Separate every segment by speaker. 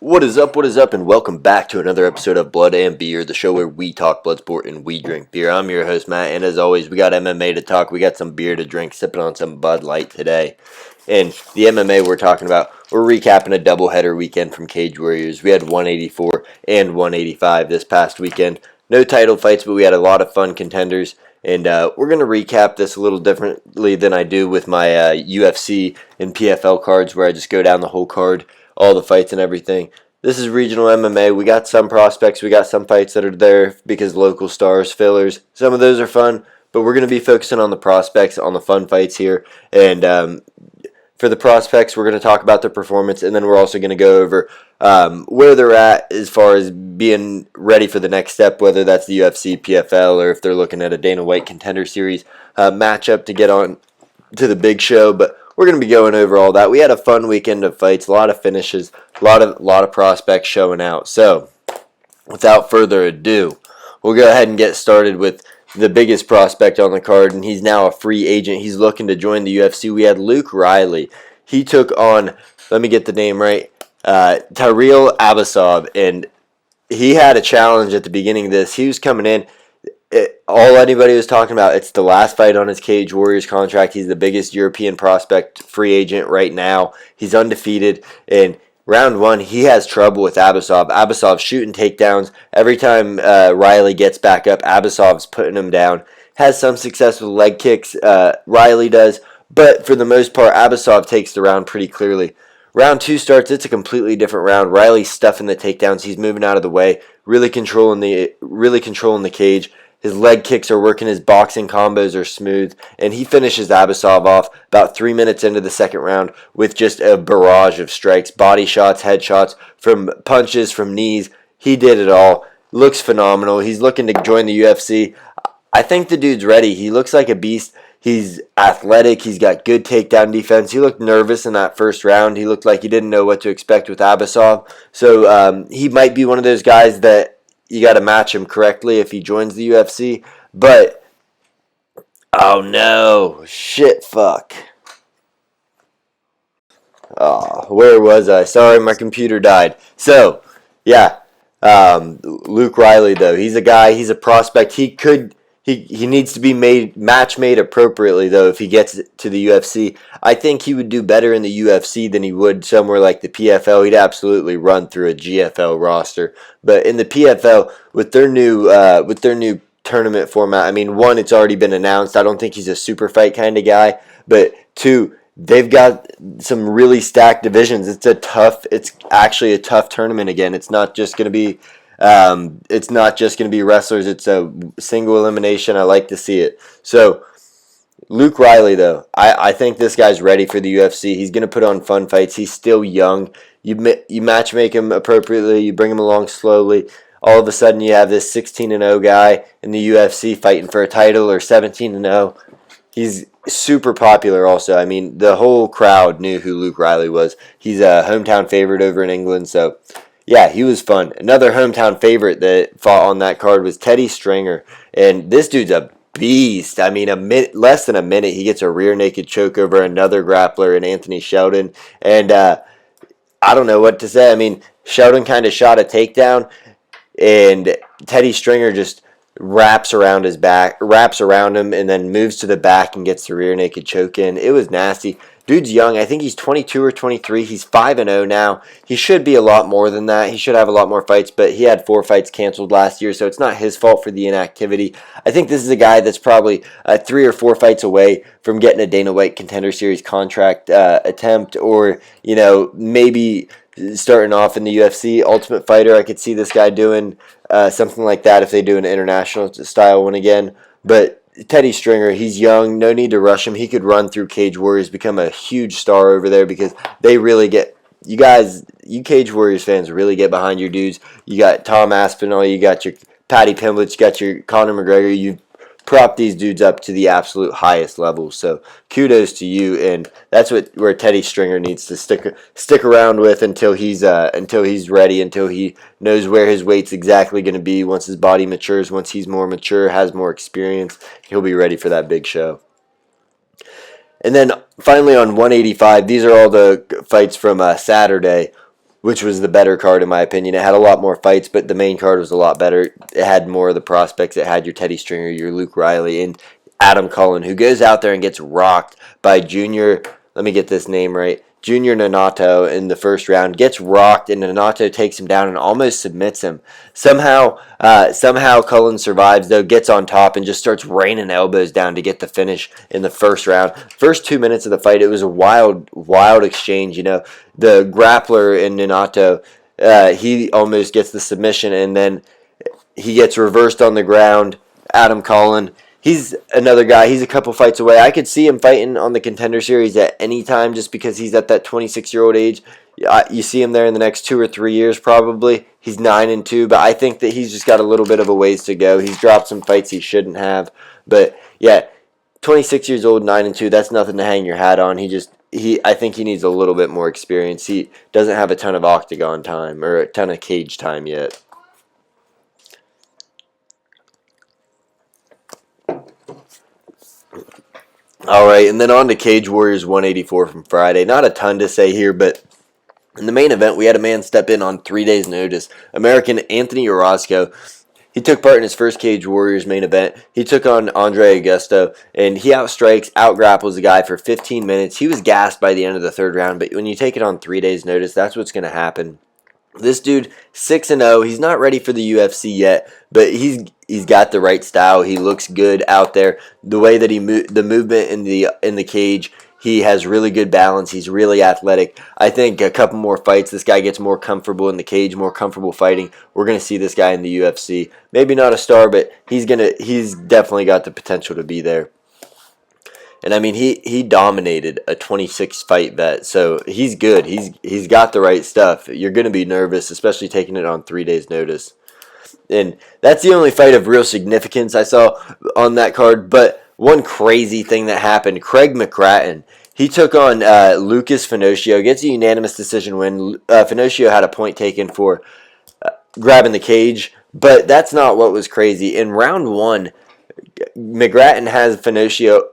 Speaker 1: What is up, and welcome back to another episode of Blood and Beer, the show where we talk blood sport and we drink beer. I'm your host, Matt, and as always, we got MMA to talk. We got some beer to drink, sipping on some Bud Light today. And the MMA we're talking about, we're recapping a doubleheader weekend from Cage Warriors. We had 184 and 185 this past weekend. No title fights, but we had a lot of fun contenders. And we're going to recap this a little differently than I do with my UFC and PFL cards, where I just go down the whole card, all the fights and everything. This is regional MMA. We got some prospects. We got some fights that are there because local stars, fillers. Some of those are fun, but we're going to be focusing on the prospects, on the fun fights here. And for the prospects, we're going to talk about their performance, and then we're also going to go over where they're at as far as being ready for the next step, whether that's the UFC, PFL, or if they're looking at a Dana White Contender Series matchup to get on to the big show. But we're going to be going over all that. We had a fun weekend of fights, a lot of finishes, a lot of prospects showing out. So, without further ado, we'll go ahead and get started with the biggest prospect on the card, and he's now a free agent. He's looking to join the UFC. We had Luke Riley. He took on, let me get the name right, Tyrell Abasov, and he had a challenge at the beginning of this. He was coming in. All anybody was talking about, it's the last fight on his Cage Warriors contract. He's the biggest European prospect free agent right now. He's undefeated, and round one, he has trouble with Abasov. Abasov's shooting takedowns. Every time Riley gets back up, Abasov's putting him down. Has some success with leg kicks, Riley does, but for the most part, Abasov takes the round pretty clearly. Round two starts, it's a completely different round. Riley's stuffing the takedowns. He's moving out of the way, really controlling the cage. His leg kicks are working, his boxing combos are smooth, and he finishes Abasov off about 3 minutes into the second round with just a barrage of strikes, body shots, head shots, from punches, from knees. He did it all. Looks phenomenal. He's looking to join the UFC. I think the dude's ready. He looks like a beast. He's athletic. He's got good takedown defense. He looked nervous in that first round. He looked like he didn't know what to expect with Abasov. So he might be one of those guys that you got to match him correctly if he joins the UFC. But, oh no, shit, fuck. Oh, where was I? Sorry, my computer died. So, yeah, Luke Riley, though, he's a guy, he's a prospect. He needs to be match made appropriately, though, if he gets to the UFC. I think he would do better in the UFC than he would somewhere like the PFL. He'd absolutely run through a GFL roster. But in the PFL, with their new tournament format, I mean, one, it's already been announced. I don't think he's a super fight kind of guy. But two, they've got some really stacked divisions. It's actually a tough tournament again. It's not just going to be wrestlers. It's a single elimination. I like to see it. So, Luke Riley, though, I think this guy's ready for the UFC. He's going to put on fun fights. He's still young. You match make him appropriately. You bring him along slowly. All of a sudden, you have this 16-0 guy in the UFC fighting for a title, or 17-0. He's super popular also. I mean, the whole crowd knew who Luke Riley was. He's a hometown favorite over in England, so yeah, he was fun. Another hometown favorite that fought on that card was Teddy Stringer, and this dude's a beast. I mean, less than a minute, he gets a rear naked choke over another grappler in Anthony Sheldon, and I don't know what to say. I mean, Sheldon kind of shot a takedown, and Teddy Stringer just wraps around him, and then moves to the back and gets the rear naked choke in. It was nasty. Dude's young. I think he's 22 or 23. He's 5-0 now. He should be a lot more than that. He should have a lot more fights, but he had 4 fights canceled last year, so it's not his fault for the inactivity. I think this is a guy that's probably 3 or 4 fights away from getting a Dana White Contender Series contract attempt, or, maybe starting off in the UFC. Ultimate Fighter, I could see this guy doing something like that if they do an international style one again. But Teddy Stringer, he's young, no need to rush him. He could run through Cage Warriors, become a huge star over there, because they really get, you Cage Warriors fans really get behind your dudes. You got Tom Aspinall, you got your Paddy Pimblett, you got your Conor McGregor. You prop these dudes up to the absolute highest level. So kudos to you, and that's where Teddy Stringer needs to stick around with until he's ready, until he knows where his weight's exactly going to be. Once his body matures, once he's more mature, has more experience, he'll be ready for that big show. And then finally on 185, these are all the fights from Saturday. which was the better card in my opinion. It had a lot more fights, but the main card was a lot better. It had more of the prospects. It had your Teddy Stringer, your Luke Riley, and Adam Cullen, who goes out there and gets rocked by Junior, let me get this name right, Junior Nanato in the first round, gets rocked, and Nanato takes him down and almost submits him. Somehow Cullen survives, though, gets on top, and just starts raining elbows down to get the finish in the first round. First 2 minutes of the fight, it was a wild exchange. The grappler in Nanato, he almost gets the submission, and then he gets reversed on the ground. Adam Cullen, he's another guy. He's a couple fights away. I could see him fighting on the Contender Series at any time just because he's at that 26-year-old age. You see him there in the next 2 or 3 years probably. He's 9-2, but I think that he's just got a little bit of a ways to go. He's dropped some fights he shouldn't have. But, yeah, 26 years old, 9-2, that's nothing to hang your hat on. I think he needs a little bit more experience. He doesn't have a ton of octagon time or a ton of cage time yet. All right, and then on to Cage Warriors 184 from Friday. Not a ton to say here, but in the main event, we had a man step in on 3 days' notice. American Anthony Orozco. He took part in his first Cage Warriors main event. He took on Andre Augusto, and he outstrikes, outgrapples the guy for 15 minutes. He was gassed by the end of the third round, but when you take it on 3 days' notice, that's what's going to happen. This dude, 6-0. He's not ready for the UFC yet, but he's got the right style. He looks good out there. The way that the movement in the cage, he has really good balance. He's really athletic. I think a couple more fights, this guy gets more comfortable in the cage, more comfortable fighting. We're gonna see this guy in the UFC. Maybe not a star, but he's definitely got the potential to be there. And I mean, he dominated a 26 fight vet, so he's good. He's got the right stuff. You're going to be nervous, especially taking it on 3 days' notice. And that's the only fight of real significance I saw on that card. But one crazy thing that happened, Craig McCracken, he took on Lucas Finocio, gets a unanimous decision win. Finocio had a point taken for grabbing the cage, but that's not what was crazy. In round one, McGrattan has Finocio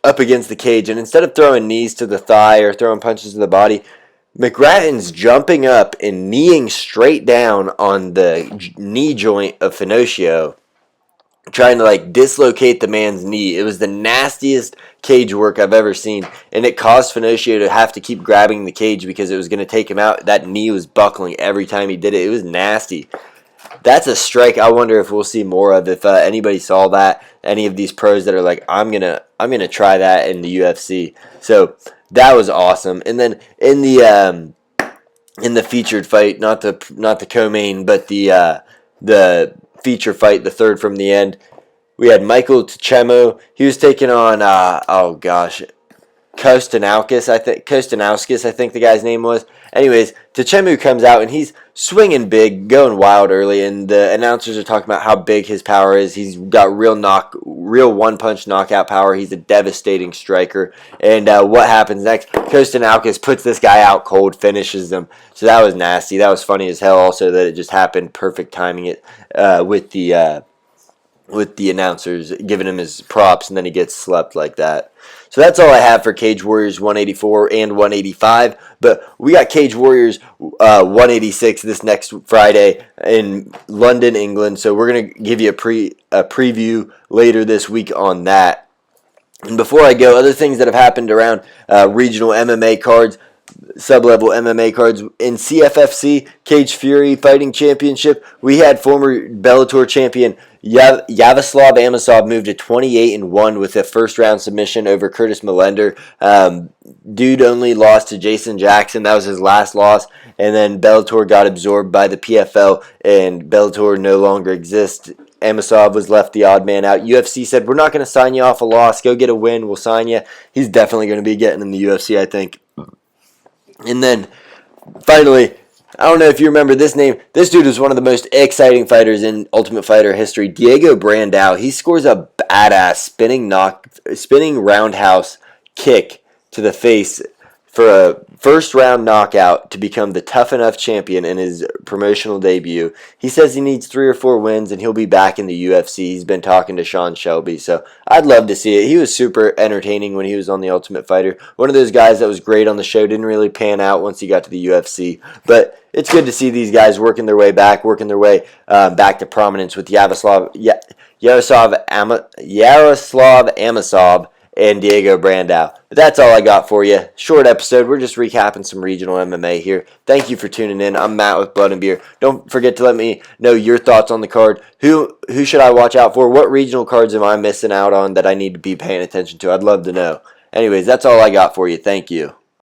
Speaker 1: up against the cage, and instead of throwing knees to the thigh or throwing punches to the body, McGrattan's jumping up and kneeing straight down on the knee joint of Finocio, trying to dislocate the man's knee. It was the nastiest cage work I've ever seen, and it caused Finocio to have to keep grabbing the cage because it was going to take him out. That knee was buckling every time he did it. It was nasty. That's a strike I wonder if we'll see more of. If anybody saw that, any of these pros that are like, I'm gonna try that in the UFC. So that was awesome. And then in the featured fight, not the co-main, but the feature fight, the third from the end, we had Michael Tchemo. He was taking on Kostanauskas, I think the guy's name was. Anyways, Tchemo comes out and he's swinging big, going wild early, and the announcers are talking about how big his power is. He's got real one-punch knockout power. He's a devastating striker. And what happens next? Kostanauskas puts this guy out cold, finishes him. So that was nasty. That was funny as hell also that it just happened. Perfect timing it with the announcers giving him his props, and then he gets slept like that. So that's all I have for Cage Warriors 184 and 185. But we got Cage Warriors 186 this next Friday in London, England. So we're going to give you a preview later this week on that. And before I go, other things that have happened around regional MMA cards, sub-level MMA cards. In CFFC, Cage Fury Fighting Championship, we had former Bellator champion Yavislav Amosov moved to 28-1 with a first-round submission over Curtis Millender. Dude only lost to Jason Jackson. That was his last loss. And then Bellator got absorbed by the PFL, and Bellator no longer exists. Amosov was left the odd man out. UFC said, we're not going to sign you off a loss. Go get a win. We'll sign you. He's definitely going to be getting in the UFC, I think. And then, finally, I don't know if you remember this name. This dude is one of the most exciting fighters in Ultimate Fighter history. Diego Brandao. He scores a badass spinning roundhouse kick to the face for a first round knockout to become the Tough Enough champion in his promotional debut. He says he needs 3 or 4 wins and he'll be back in the UFC. He's been talking to Sean Shelby, so I'd love to see it. He was super entertaining when he was on The Ultimate Fighter. One of those guys that was great on the show, didn't really pan out once he got to the UFC, but it's good to see these guys working their way back back to prominence with Yaroslav Amosov and Diego Brandao. But that's all I got for you. Short episode. We're just recapping some regional MMA here. Thank you for tuning in. I'm Matt with Blood and Beer. Don't forget to let me know your thoughts on the card. Who should I watch out for? What regional cards am I missing out on that I need to be paying attention to? I'd love to know. Anyways, that's all I got for you. Thank you.